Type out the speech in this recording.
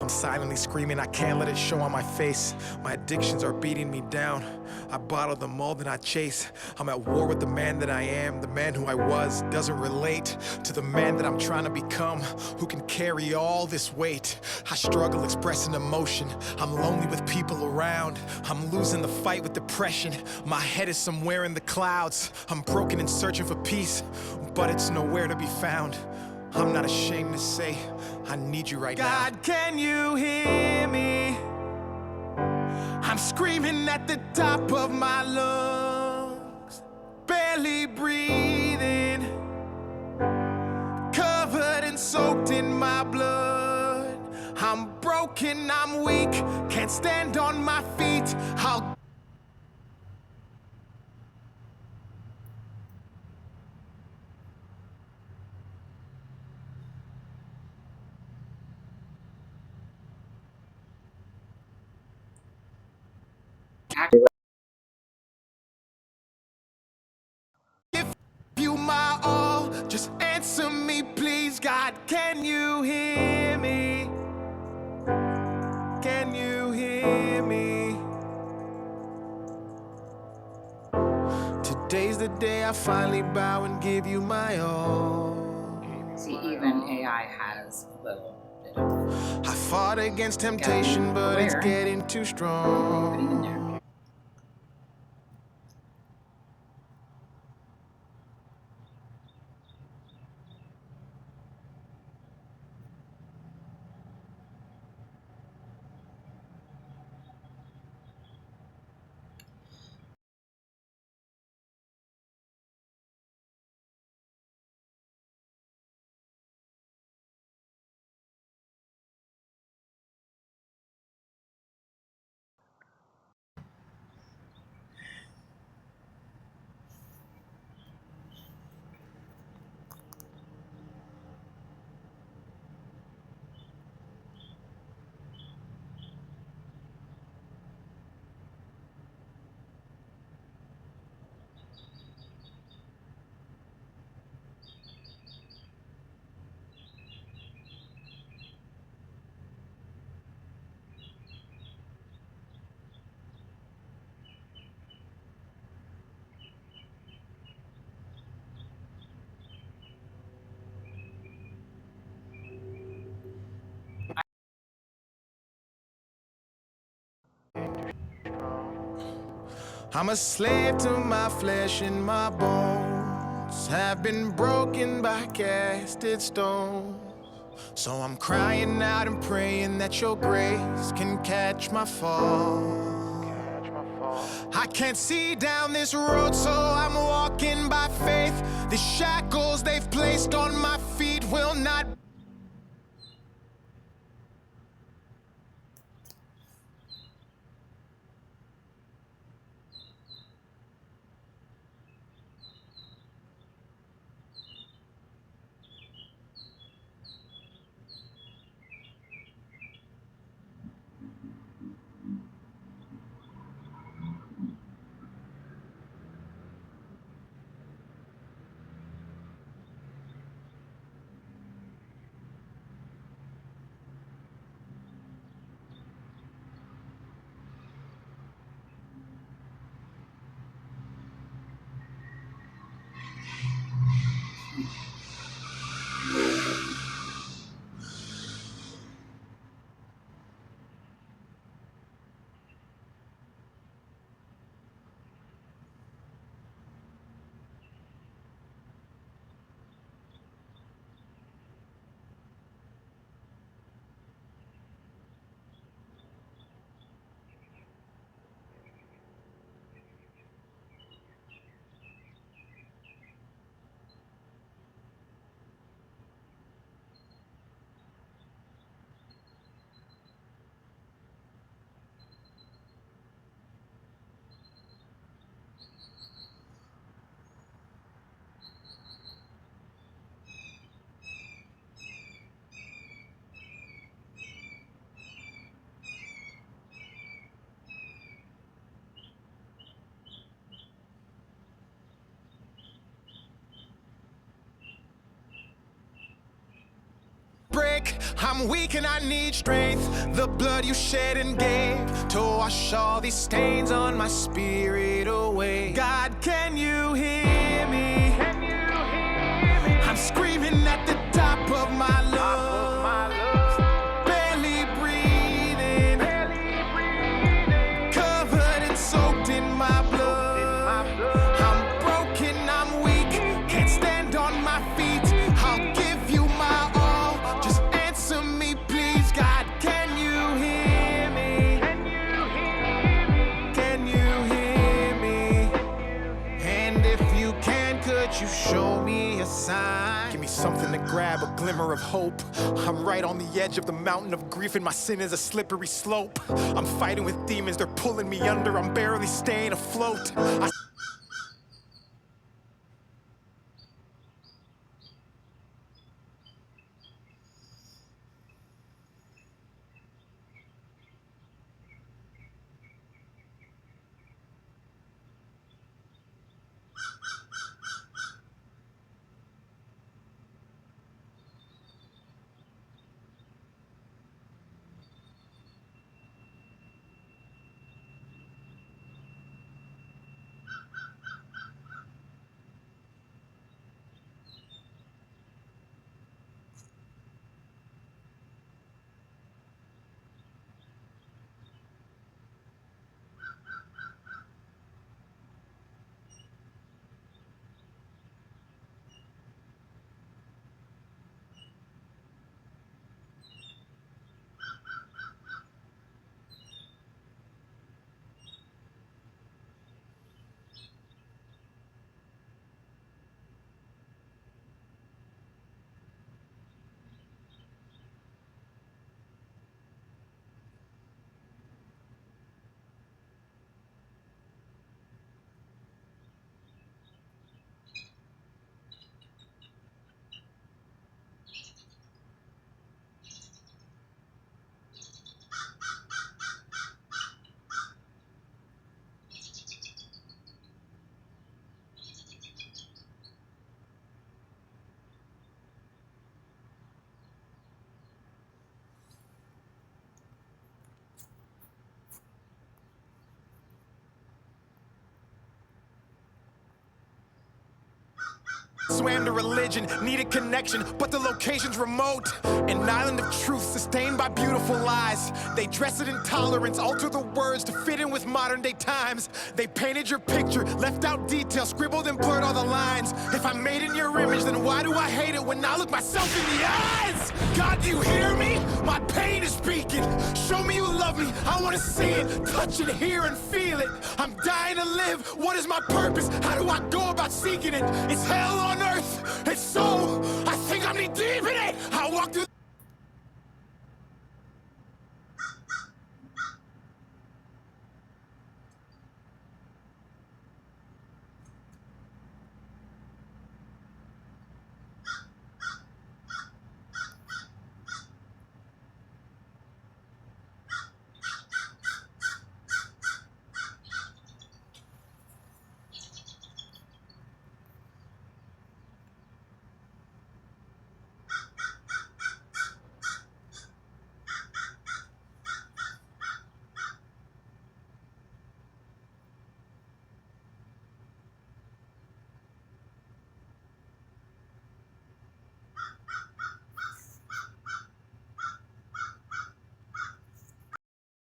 silently screaming, I can't let it show on my face. My addictions are beating me down. I bottle the mold that I chase. I'm at war with the man that I am. The man who I was doesn't relate to the man that I'm trying to become, who can carry all this weight. I struggle expressing emotion. I'm lonely with people around. I'm losing the fight with depression. My head is somewhere in the clouds. I'm broken and searching for peace, but it's nowhere to be found. I'm not ashamed to say I need you right now. God, can you hear me? I'm screaming at the top of my lungs, barely breathing, covered and soaked in my blood. I'm broken, I'm weak, can't stand on my feet. I'll give you my all. Just answer me, please. God, can you hear me? Can you hear me? Today's the day I finally bow and give you my all. See, even AI has a little bit of. I fought against temptation, but it's getting too strong. Putting in there. I'm a slave to my flesh and my bones have been broken by casted stones. So I'm crying out and praying that your grace can catch my fall. I can't see down this road, so I'm walking by faith. The shackles they've placed on my feet will not. I'm weak and I need strength. The blood you shed and gave to wash all these stains on my spirit away. God, can you hear me? Can you hear me? I'm screaming at the top of my lungs, barely breathing, covered and soaked in my blood. I'm broken, I'm weak, can't stand on my feet. I'll give you my all, just answer me please. God, can you hear me? Can you hear me? And if you can, could you show me a sign? Give me something to grab, a glimmer of hope. I'm right on the edge of the mountain of grief, and my sin is a slippery slope. I'm fighting with demons, they're pulling me under. I'm barely staying afloat. Swam to religion, needed connection, but the location's remote. An island of truth sustained by beautiful lies. They dress it in tolerance, alter the words to fit in with modern day times. They painted your picture, left out details, scribbled and blurred all the lines. If I'm made in your image, then why do I hate it when I look myself in the eyes? God, do you hear me? My pain is speaking. Show me you love me. I want to see it, touch it, hear and feel it. I'm dying to live. What is my purpose? How do I go about seeking it? It's hell on earth. It's so. I think I'm knee deep in it. I walk through